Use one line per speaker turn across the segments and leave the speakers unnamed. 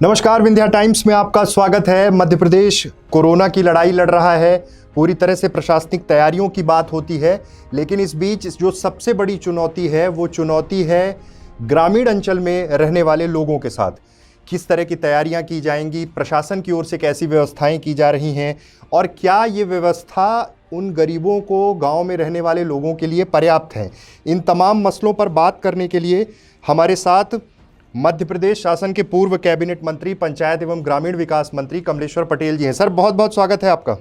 नमस्कार, विंध्या टाइम्स में आपका स्वागत है। मध्य प्रदेश कोरोना की लड़ाई लड़ रहा है। पूरी तरह से प्रशासनिक तैयारियों की बात होती है, लेकिन इस बीच जो सबसे बड़ी चुनौती है वो चुनौती है ग्रामीण अंचल में रहने वाले लोगों के साथ। किस तरह की तैयारियां की जाएंगी, प्रशासन की ओर से कैसी व्यवस्थाएं की जा रही हैं और क्या ये व्यवस्था उन गरीबों को, गांव में रहने वाले लोगों के लिए पर्याप्त है। इन तमाम मसलों पर बात करने के लिए हमारे साथ मध्य प्रदेश शासन के पूर्व कैबिनेट मंत्री, पंचायत एवं ग्रामीण विकास मंत्री कमलेश्वर पटेल जी हैं। सर, बहुत बहुत स्वागत है आपका।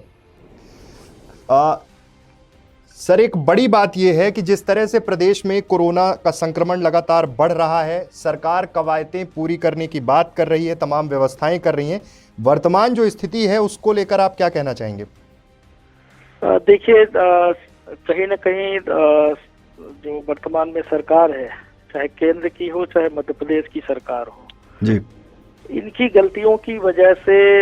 सर, एक बड़ी बात यह है कि जिस तरह से प्रदेश में कोरोना का संक्रमण लगातार बढ़ रहा है, सरकार कवायदें पूरी करने की बात कर रही है, तमाम व्यवस्थाएं कर रही हैं। वर्तमान जो स्थिति है उसको लेकर आप क्या कहना चाहेंगे?
देखिए, कहीं ना कहीं जो वर्तमान में सरकार है, चाहे केंद्र की हो चाहे मध्य प्रदेश की सरकार हो
जी,
इनकी गलतियों की वजह से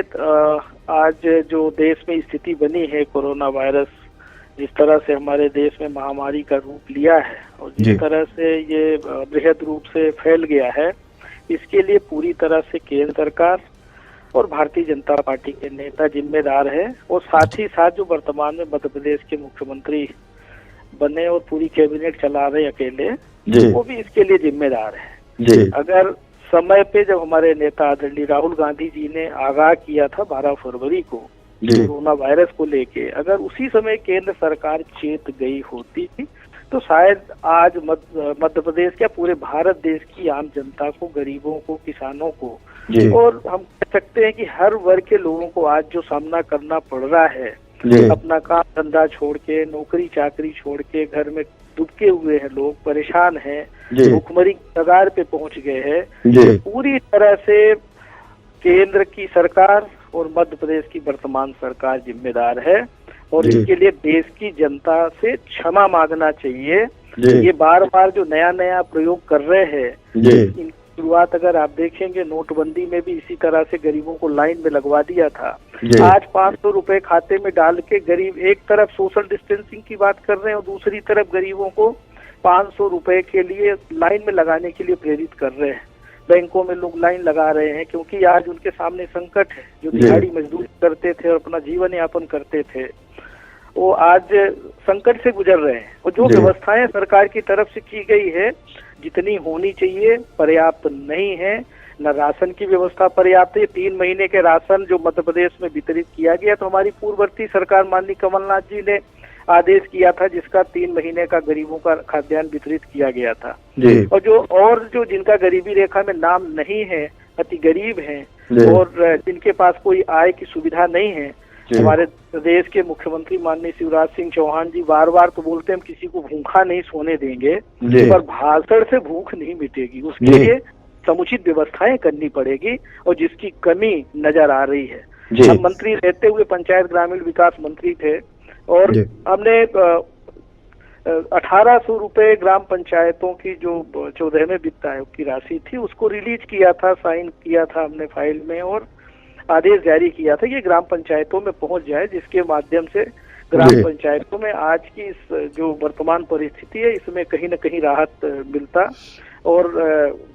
आज जो देश में स्थिति बनी है, कोरोना वायरस जिस तरह से हमारे देश में महामारी का रूप लिया है और जिस तरह से ये बृहद रूप से फैल गया है, इसके लिए पूरी तरह से केंद्र सरकार और भारतीय जनता पार्टी के नेता जिम्मेदार है। और साथ ही साथ जो वर्तमान में मध्य प्रदेश के मुख्यमंत्री बने और पूरी कैबिनेट चला रहे अकेले, वो भी इसके लिए जिम्मेदार है। अगर समय पे जब हमारे नेता आदरणीय राहुल गांधी जी ने आगाह किया था 12 फरवरी को कोरोना वायरस को लेके, अगर उसी समय केंद्र सरकार चेत गई होती तो शायद आज मध्य प्रदेश क्या पूरे भारत देश की आम जनता को, गरीबों को, किसानों को और हम कह सकते हैं कि हर वर्ग के लोगों को आज जो सामना करना पड़ रहा है, अपना काम धंधा छोड़ के, नौकरी चाकरी छोड़ के घर में दुबके हुए हैं, लोग परेशान हैं, भूखमरी की कगार पे पहुंच गए हैं, पूरी तरह से केंद्र की सरकार और मध्य प्रदेश की वर्तमान सरकार जिम्मेदार है। और इसके लिए देश की जनता से क्षमा मांगना चाहिए। ये बार बार जो नया नया प्रयोग कर रहे हैं, इनकी शुरुआत अगर आप देखेंगे नोटबंदी में भी इसी तरह से गरीबों को लाइन में लगवा दिया था। आज 500 रुपए खाते में डाल के गरीब एक तरफ सोशल डिस्टेंसिंग की बात कर रहे हैं और दूसरी तरफ गरीबों को 500 रुपए के लिए लाइन में लगाने के लिए प्रेरित कर रहे हैं। बैंकों में लोग लाइन लगा रहे हैं क्योंकि आज उनके सामने संकट है। जो दिहाड़ी मजदूरी करते थे और अपना जीवन यापन करते थे, वो आज संकट से गुजर रहे हैं। और जो व्यवस्थाएं सरकार की तरफ से की गई है, जितनी होनी चाहिए पर्याप्त नहीं है। न राशन की व्यवस्था पर्याप्त है। 3 महीने के राशन जो मध्य प्रदेश में वितरित किया गया, तो हमारी पूर्ववर्ती सरकार माननीय कमलनाथ जी ने आदेश किया था जिसका 3 महीने का गरीबों का खाद्यान्न वितरित किया गया था। और जो जिनका गरीबी रेखा में नाम नहीं है, अति गरीब हैं और जिनके पास कोई आय की सुविधा नहीं है, हमारे प्रदेश के मुख्यमंत्री माननीय शिवराज सिंह चौहान जी बार बार तो बोलते हैं हम किसी को भूखा नहीं सोने देंगे, पर भाषण से भूख नहीं मिटेगी। उसके लिए समुचित व्यवस्थाएं करनी पड़ेगी और जिसकी कमी नजर आ रही है। हम मंत्री रहते हुए पंचायत ग्रामीण विकास मंत्री थे और हमने 1800 रुपए ग्राम पंचायतों की जो 14वें वित्त आयोग की राशि थी उसको रिलीज किया था, साइन किया था हमने फाइल में और आदेश जारी किया था ये ग्राम पंचायतों में पहुंच जाए, जिसके माध्यम से ग्राम पंचायतों में आज की इस जो वर्तमान परिस्थिति है इसमें कहीं न कहीं राहत मिलता। और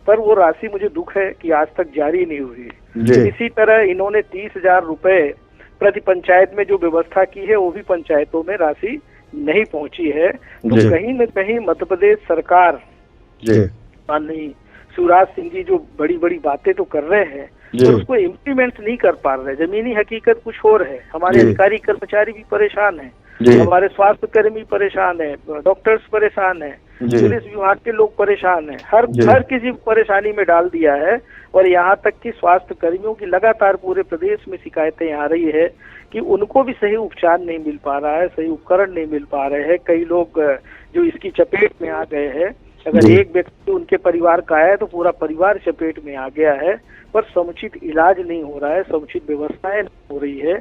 पर वो राशि मुझे दुख है कि आज तक जारी नहीं हुई। इसी तरह इन्होंने 30,000 रुपए प्रति पंचायत में जो व्यवस्था की है वो भी पंचायतों में राशि नहीं पहुंची है। तो कहीं न कहीं मध्य प्रदेश सरकार माननीय शिवराज सिंह जी जो बड़ी बड़ी बातें तो कर रहे हैं और उसको इम्प्लीमेंट नहीं कर पा रहे। जमीनी हकीकत कुछ और है। हमारे अधिकारी कर्मचारी भी परेशान हैं, हमारे स्वास्थ्य कर्मी परेशान है, डॉक्टर्स परेशान है, पुलिस विभाग के लोग परेशान हैं। हर किसी परेशानी में डाल दिया है। और यहाँ तक कि स्वास्थ्य कर्मियों की लगातार पूरे प्रदेश में शिकायतें आ रही है कि उनको भी सही उपचार नहीं मिल पा रहा है, सही उपकरण नहीं मिल पा रहे हैं। कई लोग जो इसकी चपेट में आ गए हैं, अगर एक व्यक्ति उनके परिवार का है तो पूरा परिवार चपेट में आ गया है, पर समुचित इलाज नहीं हो रहा है, समुचित व्यवस्थाएं नहीं हो रही है।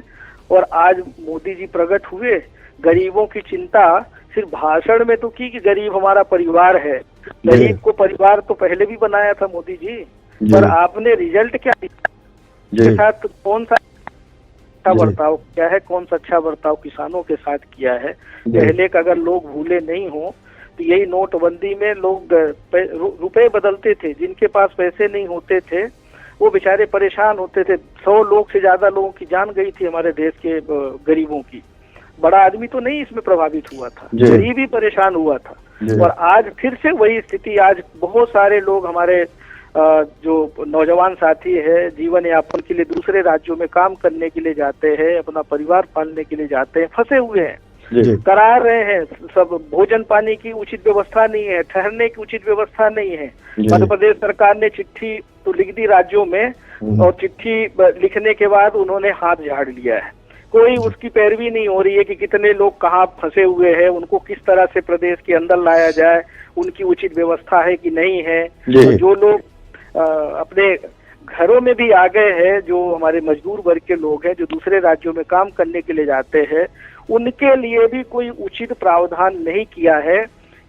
और आज मोदी जी प्रकट हुए, गरीबों की चिंता सिर्फ भाषण में तो की कि गरीब हमारा परिवार है। गरीब को परिवार तो पहले भी बनाया था मोदी जी, पर आपने रिजल्ट क्या दिया, साथ कौन सा अच्छा बर्ताव किया है, कौन सा अच्छा बर्ताव किसानों के साथ किया है। पहले का अगर लोग भूले नहीं हो तो यही नोटबंदी में लोग रुपए बदलते थे, जिनके पास पैसे नहीं होते थे वो बेचारे परेशान होते थे। 100 लोग से ज्यादा लोगों की जान गई थी हमारे देश के गरीबों की। बड़ा आदमी तो नहीं इसमें प्रभावित हुआ था, गरीब ही परेशान हुआ था। और आज फिर से वही स्थिति, आज बहुत सारे लोग हमारे जो नौजवान साथी है जीवन यापन के लिए दूसरे राज्यों में काम करने के लिए जाते हैं, अपना परिवार पालने के लिए जाते हैं, फंसे हुए हैं, करा रहे हैं। सब भोजन पानी की उचित व्यवस्था नहीं है, ठहरने की उचित व्यवस्था नहीं है। मध्य प्रदेश सरकार ने चिट्ठी तो लिख दी राज्यों में, और चिट्ठी लिखने के बाद उन्होंने हाथ झाड़ लिया है। कोई उसकी पैरवी नहीं हो रही है कि कितने लोग कहाँ फंसे हुए हैं, उनको किस तरह से प्रदेश के अंदर लाया जाए, उनकी उचित व्यवस्था है कि नहीं है। जो लोग अपने घरों में भी आ गए हैं, जो हमारे मजदूर वर्ग के लोग हैं जो दूसरे राज्यों में काम करने के लिए जाते हैं, उनके लिए भी कोई उचित प्रावधान नहीं किया है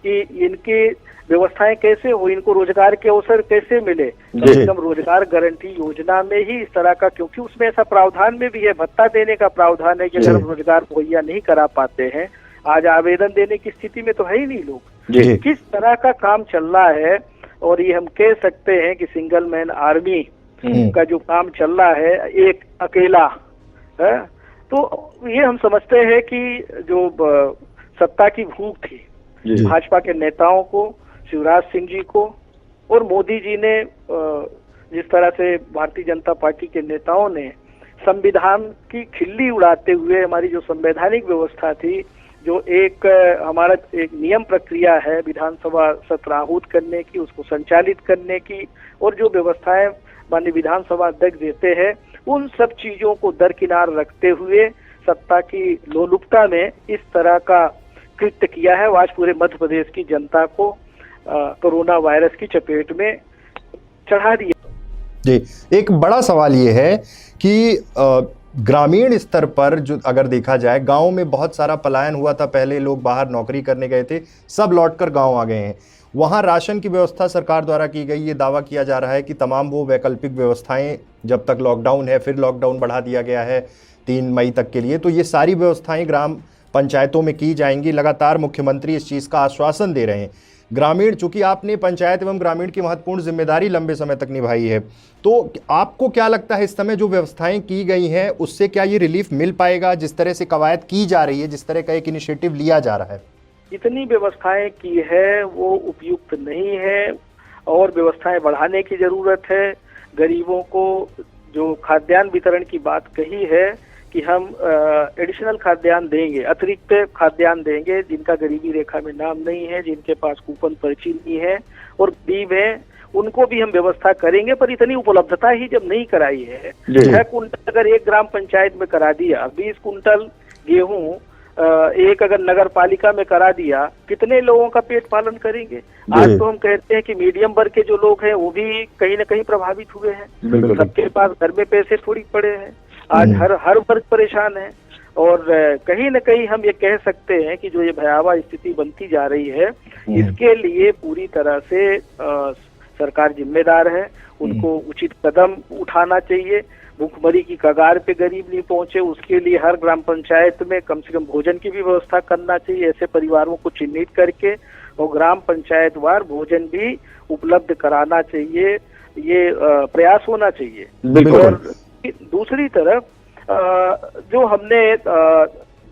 कि इनकी व्यवस्थाएं कैसे हो, इनको रोजगार के अवसर कैसे मिले। तो रोजगार गारंटी योजना में ही इस तरह का, क्योंकि उसमें ऐसा प्रावधान में भी है, भत्ता देने का प्रावधान है कि अगर हम रोजगार मुहैया नहीं करा पाते हैं, आज आवेदन देने की स्थिति में तो है ही नहीं लोग। किस तरह का काम चल रहा है, और ये हम कह सकते हैं कि सिंगल मैन आर्मी का जो काम चल रहा है, एक अकेला है। तो ये हम समझते हैं कि जो सत्ता की भूख थी भाजपा के नेताओं को, शिवराज सिंह जी को और मोदी जी ने, जिस तरह से भारतीय जनता पार्टी के नेताओं ने संविधान की खिल्ली उड़ाते हुए हमारी जो संवैधानिक व्यवस्था थी, जो एक हमारा एक नियम प्रक्रिया है विधानसभा सत्र आहूत करने की, उसको संचालित करने की, और जो व्यवस्थाएं माननीय विधानसभा अध्यक्ष देते हैं, उन सब चीजों को दरकिनार रखते हुए सत्ता की लोलुपता में इस तरह का कृत्य किया है। आज पूरे मध्य प्रदेश की जनता को कोरोना वायरस की चपेट में चढ़ा दिया।
जी, एक बड़ा सवाल ये है कि ग्रामीण स्तर पर जो अगर देखा जाए, गांव में बहुत सारा पलायन हुआ था, पहले लोग बाहर नौकरी करने गए थे, सब लौटकर गांव आ गए हैं। वहां राशन की व्यवस्था सरकार द्वारा की गई, ये दावा किया जा रहा है कि तमाम वो वैकल्पिक व्यवस्थाएं, जब तक लॉकडाउन है, फिर लॉकडाउन बढ़ा दिया गया है 3 मई तक के लिए, तो ये सारी व्यवस्थाएं ग्राम पंचायतों में की जाएंगी। लगातार मुख्यमंत्री इस चीज़ का आश्वासन दे रहे हैं। ग्रामीण, चूंकि आपने पंचायत एवं ग्रामीण की महत्वपूर्ण जिम्मेदारी लंबे समय तक निभाई है, तो आपको क्या लगता है इस समय जो व्यवस्थाएं की गई हैं उससे क्या ये रिलीफ मिल पाएगा? जिस तरह से कवायद की जा रही है, जिस तरह का एक इनिशिएटिव लिया जा रहा है,
जितनी व्यवस्थाएं की है वो उपयुक्त नहीं है, और व्यवस्थाएं बढ़ाने की जरूरत है। गरीबों को जो खाद्यान्न वितरण की बात कही है कि हम एडिशनल खाद्यान्न देंगे, अतिरिक्त खाद्यान्न देंगे, जिनका गरीबी रेखा में नाम नहीं है, जिनके पास कूपन पर्ची नहीं है और गरीब है, उनको भी हम व्यवस्था करेंगे। पर इतनी उपलब्धता ही जब नहीं कराई है, 6 कुंटल अगर एक ग्राम पंचायत में करा दिया, 20 कुंटल गेहूं एक अगर नगर पालिका में करा दिया, कितने लोगों का पेट पालन करेंगे? आज तो हम कहते हैं कि मीडियम वर्ग के जो लोग हैं वो भी कहीं न कहीं प्रभावित हुए हैं। सबके पास घर में पैसे थोड़ी पड़े हैं, आज हर वर्ग परेशान है। और कहीं न कहीं हम ये कह सकते हैं कि जो ये भयावह स्थिति बनती जा रही है, इसके लिए पूरी तरह से सरकार जिम्मेदार है। उनको उचित कदम उठाना चाहिए। भूखमरी की कगार पे गरीब नहीं पहुंचे, उसके लिए हर ग्राम पंचायत में कम से कम भोजन की भी व्यवस्था करना चाहिए। ऐसे परिवारों को चिन्हित करके और ग्राम पंचायत वार भोजन भी उपलब्ध कराना चाहिए, ये प्रयास होना चाहिए। और दूसरी तरफ जो हमने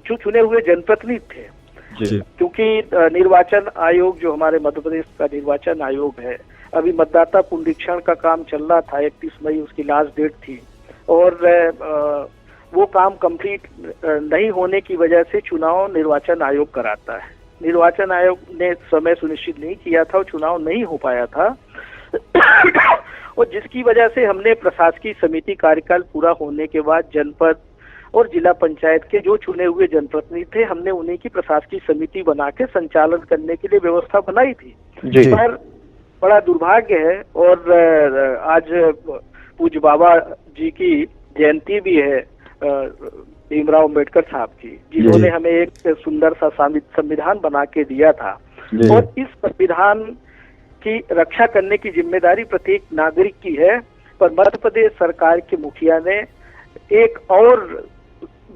जो चुने हुए जनप्रतिनिधि थे, क्योंकि निर्वाचन आयोग जो हमारे मध्य प्रदेश का निर्वाचन आयोग है, अभी मतदाता पुनरीक्षण का काम चल रहा था, 31 मई उसकी लास्ट डेट थी, और वो काम कंप्लीट नहीं होने की वजह से चुनाव निर्वाचन आयोग कराता है। निर्वाचन आयोग ने समय सुनिश्चित नहीं किया था और चुनाव नहीं हो पाया था और जिसकी वजह से हमने प्रशासकीय समिति कार्यकाल पूरा होने के बाद जनपद और जिला पंचायत के जो चुने हुए जनप्रतिनिधि थे, हमने उन्हीं की प्रशासकीय समिति बना के संचालन करने के लिए व्यवस्था बनाई थी। पर बड़ा दुर्भाग्य है, और आज पूज्य बाबा जी की जयंती भी है, भीमराव अम्बेडकर साहब की, जिन्होंने हमें एक सुंदर सा संविधान बना के दिया था। और इस संविधान की रक्षा करने की जिम्मेदारी प्रत्येक नागरिक की है। पर मध्य प्रदेश सरकार के मुखिया ने एक और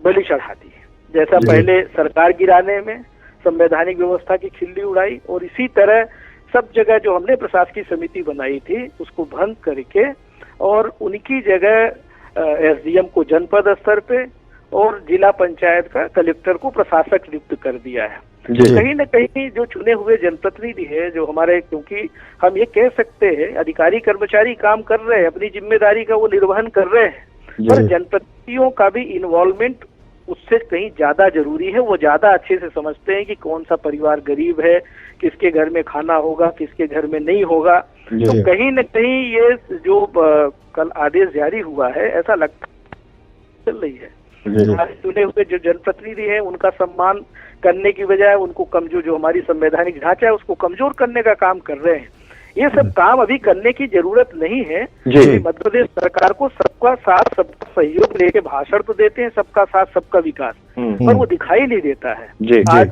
बलि चढ़ा दी, जैसा पहले सरकार गिराने में संवैधानिक व्यवस्था की खिल्ली उड़ाई, और इसी तरह सब जगह जो हमने प्रशासकीय समिति बनाई थी उसको भंग करके और उनकी जगह एसडीएम को जनपद स्तर पे और जिला पंचायत का कलेक्टर को प्रशासक नियुक्त कर दिया है। कहीं न कहीं जो चुने हुए जनप्रतिनिधि है जो हमारे, क्योंकि हम ये कह सकते हैं अधिकारी कर्मचारी काम कर रहे हैं, अपनी जिम्मेदारी का वो निर्वहन कर रहे हैं, पर जनप्रतिनिधियों का भी इन्वॉल्वमेंट उससे कहीं ज्यादा जरूरी है। वो ज्यादा अच्छे से समझते हैं कि कौन सा परिवार गरीब है, किसके घर में खाना होगा, किसके घर में नहीं होगा। तो कहीं न कहीं ये जो कल आदेश जारी हुआ है, ऐसा लगता चल रही है चुने हुए जो जनप्रतिनिधि हैं उनका सम्मान करने की बजाय उनको कमजोर, जो हमारी संवैधानिक ढांचा है उसको कमजोर करने का काम कर रहे हैं। ये सब काम अभी करने की जरूरत नहीं है। मध्य प्रदेश सरकार को सबका साथ सबका सहयोग लेके भाषण तो देते हैं, सबका साथ सबका विकास, पर वो दिखाई नहीं देता है। आज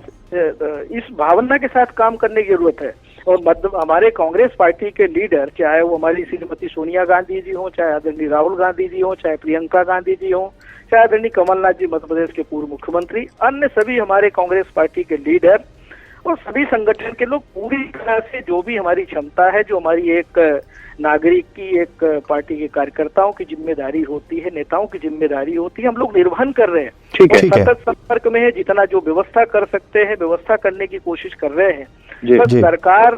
इस भावना के साथ काम करने की जरूरत है। और हमारे कांग्रेस पार्टी के लीडर, चाहे वो हमारी श्रीमती सोनिया गांधी जी हो, चाहे आदरणीय राहुल गांधी जी हो, चाहे प्रियंका गांधी जी हो, चाहे आदरणीय कमलनाथ जी मध्य प्रदेश के पूर्व मुख्यमंत्री, अन्य सभी हमारे कांग्रेस पार्टी के लीडर और सभी संगठन के लोग पूरी तरह से जो भी हमारी क्षमता है, जो हमारी एक नागरिक की, एक पार्टी के कार्यकर्ताओं की जिम्मेदारी होती है, नेताओं की जिम्मेदारी होती है, हम लोग निर्वहन कर रहे हैं।
ठीक है।
सतत संपर्क में है, जितना जो व्यवस्था कर सकते हैं व्यवस्था करने की कोशिश कर रहे हैं। बस सरकार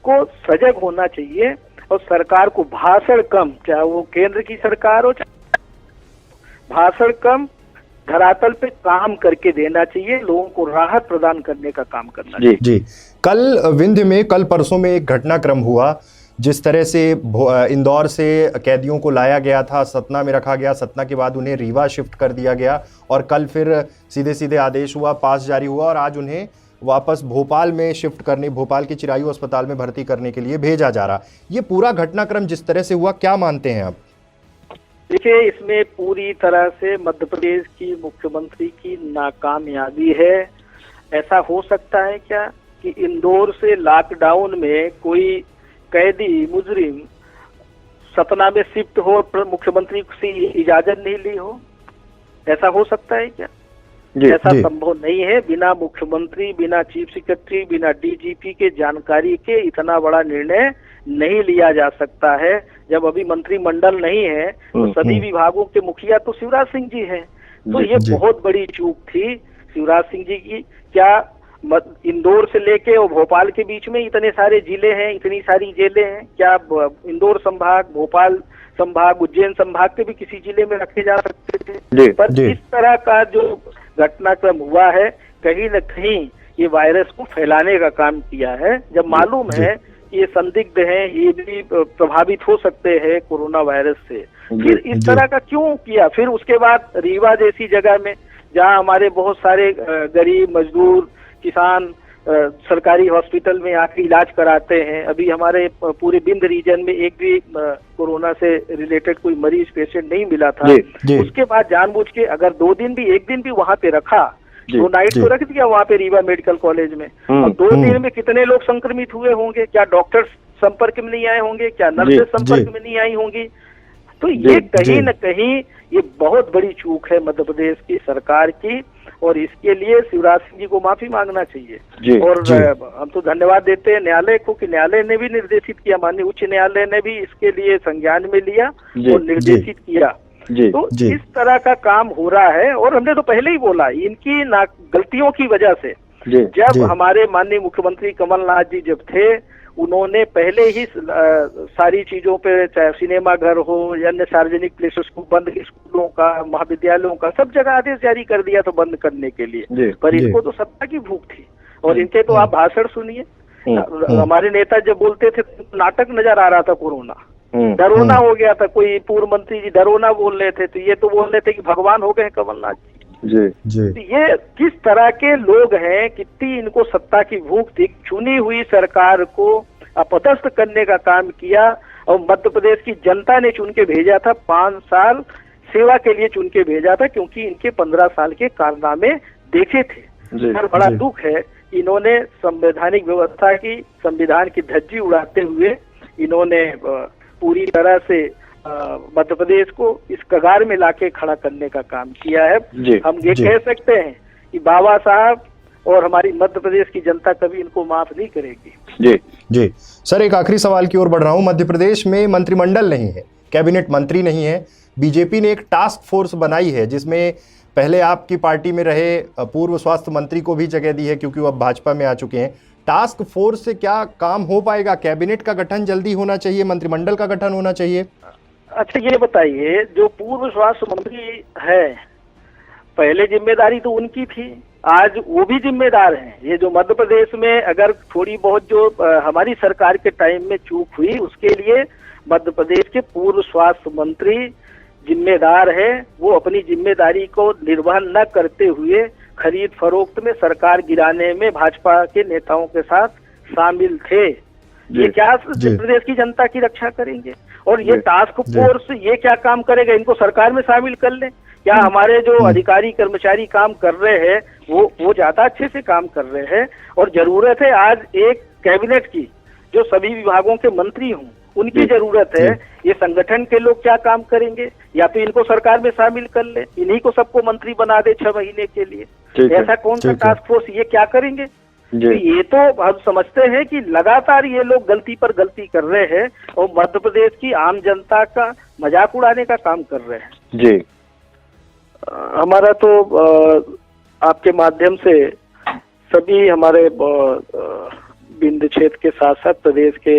को सजग होना चाहिए और सरकार को भाषण कम, चाहे वो केंद्र की सरकार हो, भाषण कम, धरातल पे काम करके देना चाहिए, लोगों को राहत प्रदान करने का काम करना चाहिए।
जी, कल विंध्य में, कल परसों में एक घटनाक्रम हुआ, जिस तरह से इंदौर से कैदियों को लाया गया था, सतना में रखा गया, सतना के बाद उन्हें रीवा शिफ्ट कर दिया गया और कल फिर सीधे सीधे आदेश हुआ, पास जारी हुआ और आज उन्हें वापस भोपाल में शिफ्ट करने, भोपाल के चिरायु अस्पताल में भर्ती करने के लिए भेजा जा रहा। ये पूरा घटनाक्रम जिस तरह से हुआ, क्या मानते हैं आप?
देखिए, इसमें पूरी तरह से मध्य प्रदेश की मुख्यमंत्री की नाकामयाबी है। ऐसा हो सकता है क्या कि इंदौर से लॉकडाउन में कोई कैदी मुजरिम सतना में शिफ्ट हो, मुख्यमंत्री से इजाजत नहीं ली हो? ऐसा हो सकता है क्या? ऐसा संभव नहीं है। बिना मुख्यमंत्री, बिना चीफ सेक्रेटरी, बिना डीजीपी के जानकारी के इतना बड़ा निर्णय नहीं लिया जा सकता है। जब अभी मंत्रिमंडल नहीं है तो सभी विभागों के मुखिया तो शिवराज सिंह जी हैं। तो ये बहुत बड़ी चूक थी शिवराज सिंह जी की। क्या इंदौर से लेके और भोपाल के बीच में इतने सारे जिले हैं, इतनी सारी जेलें हैं, क्या इंदौर संभाग, भोपाल संभाग, उज्जैन संभाग के भी किसी जिले में रखे जा सकते थे? पर इस तरह का जो घटनाक्रम हुआ है, कहीं न कहीं ये वायरस को फैलाने का काम किया है। जब मालूम है ये संदिग्ध हैं, ये भी प्रभावित हो सकते हैं कोरोना वायरस से, फिर इस तरह का क्यों किया? फिर उसके बाद रीवा जैसी जगह में, जहां हमारे बहुत सारे गरीब मजदूर किसान सरकारी हॉस्पिटल में आके इलाज कराते हैं, अभी हमारे पूरे बिंद रीजन में एक भी कोरोना से रिलेटेड कोई मरीज पेशेंट नहीं मिला था। उसके बाद जानबूझ के अगर 2 दिन भी, 1 दिन भी वहां पे रखा, 2 नाइट तो रख दिया वहां पे रीवा मेडिकल कॉलेज में, और 2 दिन में कितने लोग संक्रमित हुए होंगे? क्या डॉक्टर संपर्क में नहीं आए होंगे? क्या नर्सेज संपर्क में नहीं आई होंगी? तो ये कहीं न कहीं ये बहुत बड़ी चूक है मध्य प्रदेश की सरकार की, और इसके लिए शिवराज सिंह जी को माफी मांगना चाहिए। और हम तो धन्यवाद देते हैं न्यायालय को कि न्यायालय ने भी निर्देशित किया, माननीय उच्च न्यायालय ने भी इसके लिए संज्ञान में लिया और निर्देशित किया। तो इस तरह का काम हो रहा है, और हमने तो पहले ही बोला इनकी गलतियों की वजह से। जब हमारे माननीय मुख्यमंत्री कमलनाथ जी जब थे, उन्होंने पहले ही सारी चीजों पे, चाहे सिनेमा घर हो या अन्य सार्वजनिक प्लेसेस को बंद, स्कूलों का, महाविद्यालयों का, सब जगह आदेश जारी कर दिया तो बंद करने के लिए। पर इनको तो सत्ता की भूख थी, और इनके तो आप भाषण सुनिए, हमारे नेता जब बोलते थे तो नाटक नजर आ रहा था। कोरोना डरोना हो गया था, कोई पूर्व मंत्री जी डरोना बोल रहे थे, तो ये तो बोल रहे थे कि भगवान हो गए कमलनाथ जी। तो ये किस तरह के लोग हैं, कितनी इनको सत्ता की भूख थी। चुनी हुई सरकार को अपदस्थ करने का काम किया, और मध्य प्रदेश की जनता ने चुन के भेजा था, 5 साल सेवा के लिए चुन के भेजा था, क्योंकि इनके 15 साल के कारनामे देखे थे। और बड़ा दुख है, इन्होंने संवैधानिक व्यवस्था की, संविधान की धज्जी उड़ाते हुए इन्होंने पूरी तरह से मध्य प्रदेश को इस कगार में लाके खड़ा करने का काम किया है। हम ये कह सकते हैं कि बाबा साहब और हमारी मध्य प्रदेश की जनता कभी इनको माफ नहीं करेगी।
जी सर, एक आखिरी सवाल की ओर बढ़ रहा हूँ। मध्य प्रदेश में मंत्रिमंडल नहीं है, कैबिनेट मंत्री नहीं है। बीजेपी ने एक टास्क फोर्स बनाई है जिसमें पहले आपकी पार्टी में रहे पूर्व स्वास्थ्य मंत्री को भी जगह दी है क्योंकि वो अब भाजपा में आ चुके हैं। टास्क फोर्स से क्या काम हो पाएगा? कैबिनेट का गठन जल्दी होना चाहिए, मंत्रिमंडल का गठन होना चाहिए।
अच्छा ये बताइए, जो पूर्व स्वास्थ्य मंत्री है, पहले जिम्मेदारी तो उनकी थी, आज वो भी जिम्मेदार हैं। ये जो मध्य प्रदेश में अगर थोड़ी बहुत जो हमारी सरकार के टाइम में चूक हुई, उसके लिए मध्य प्रदेश के पूर्व स्वास्थ्य मंत्री जिम्मेदार है। वो अपनी जिम्मेदारी को निर्वाह न करते हुए खरीद फरोख्त में सरकार गिराने में भाजपा के नेताओं के साथ शामिल थे। ये क्या प्रदेश की जनता की रक्षा करेंगे? और ये टास्क फोर्स ये क्या काम करेगा? इनको सरकार में शामिल कर ले। क्या हमारे जो अधिकारी कर्मचारी काम कर रहे हैं वो ज्यादा अच्छे से काम कर रहे हैं? और जरूरत है आज एक कैबिनेट की, जो सभी विभागों के मंत्री हों, उनकी जरूरत है। ये संगठन के लोग क्या काम करेंगे? या तो इनको सरकार में शामिल कर ले, इन्हीं को सबको मंत्री बना दे 6 महीने के लिए। ऐसा कौन सा टास्क फोर्स, ये क्या करेंगे? तो ये तो हम समझते हैं कि लगातार ये लोग गलती पर गलती कर रहे हैं और मध्य प्रदेश की आम जनता का मजाक उड़ाने का काम कर रहे हैं।
जी
हमारा तो आपके माध्यम से सभी हमारे बिंद क्षेत्र के साथ साथ प्रदेश के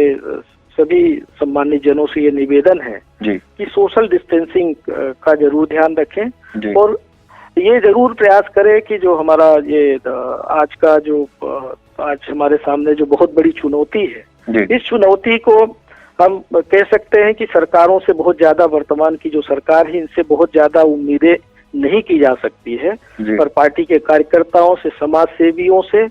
सभी सम्मानित जनों से ये निवेदन है कि सोशल डिस्टेंसिंग का जरूर ध्यान रखें और ये जरूर प्रयास करें कि जो हमारा ये आज का जो आज हमारे सामने जो बहुत बड़ी चुनौती है, इस चुनौती को हम कह सकते हैं कि सरकारों से बहुत ज्यादा, वर्तमान की जो सरकार है, इनसे बहुत ज्यादा उम्मीदें नहीं की जा सकती है। पर पार्टी के कार्यकर्ताओं से, समाज सेवियों से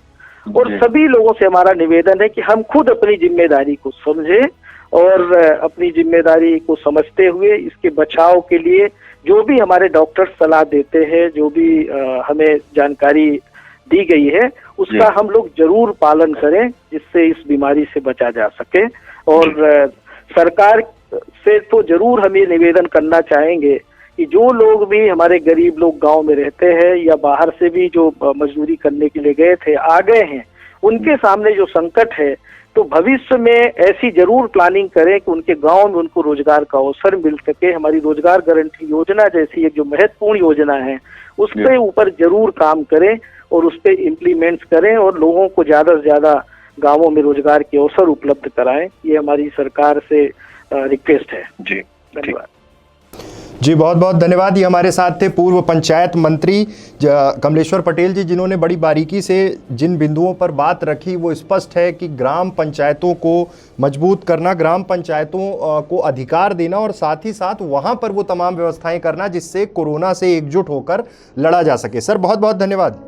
और सभी लोगों से हमारा निवेदन है कि हम खुद अपनी जिम्मेदारी को समझें और अपनी जिम्मेदारी को समझते हुए इसके बचाव के लिए जो भी हमारे डॉक्टर सलाह देते हैं, जो भी हमें जानकारी दी गई है, उसका हम लोग जरूर पालन करें, जिससे इस बीमारी से बचा जा सके। और सरकार से तो जरूर हम ये निवेदन करना चाहेंगे कि जो लोग भी हमारे गरीब लोग गांव में रहते हैं या बाहर से भी जो मजदूरी करने के लिए गए थे, आ गए हैं, उनके सामने जो संकट है, तो भविष्य में ऐसी जरूर प्लानिंग करें कि उनके गांव में उनको रोजगार का अवसर मिल सके। हमारी रोजगार गारंटी योजना जैसी एक जो महत्वपूर्ण योजना है, उस पे ऊपर जरूर काम करें और उस पे इम्प्लीमेंट करें और लोगों को ज्यादा से ज्यादा गांवों में रोजगार के अवसर उपलब्ध कराएं। ये हमारी सरकार से रिक्वेस्ट है।
जी
धन्यवाद।
जी बहुत बहुत धन्यवाद। ये हमारे साथ थे पूर्व पंचायत मंत्री कमलेश्वर पटेल जी, जिन्होंने बड़ी बारीकी से जिन बिंदुओं पर बात रखी वो स्पष्ट है कि ग्राम पंचायतों को मजबूत करना, ग्राम पंचायतों को अधिकार देना और साथ ही साथ वहां पर वो तमाम व्यवस्थाएं करना जिससे कोरोना से एकजुट होकर लड़ा जा सके। सर बहुत बहुत धन्यवाद।